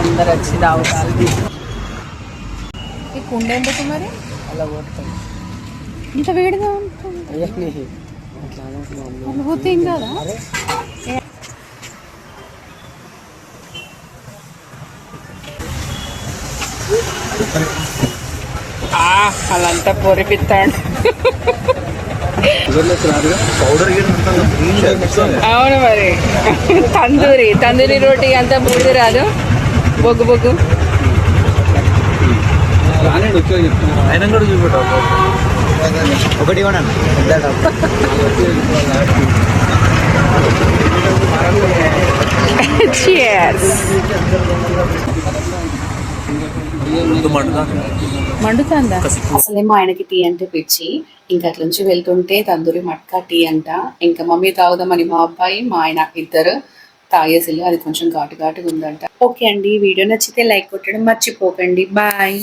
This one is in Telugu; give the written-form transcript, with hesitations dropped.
అందరు వచ్చి తాగుతారు. ఈ కుండ ఎందుకు మరి అలా పోతుంది. ఇంత వేడిగా ఉంటుంది. అనుభూతి ఏం కదా. వాళ్ళంతా పొరిపిస్తాడు. అవును మరి. తందూరి రోటీ అంతా బూడిది రాదు. బొగ్గు బొగ్గు ఆయన కూడా చూపెట్టావు ఒకటి మండుతుందా? అసలేమో ఆయనకి టీ అంటే పిచ్చి. ఇంకా అట్ల నుంచి వెళ్తుంటే తందూరి మట్కా టీ అంట. ఇంకా మమ్మీ తాగుదామని మా అబ్బాయి మా ఆయన ఇద్దరు తాగేసిల్లు. అది కొంచెం ఘాటుగా ఉందంట. ఓకే అండి, వీడియో నచ్చితే లైక్ కొట్టడం మర్చిపోకండి. బాయ్.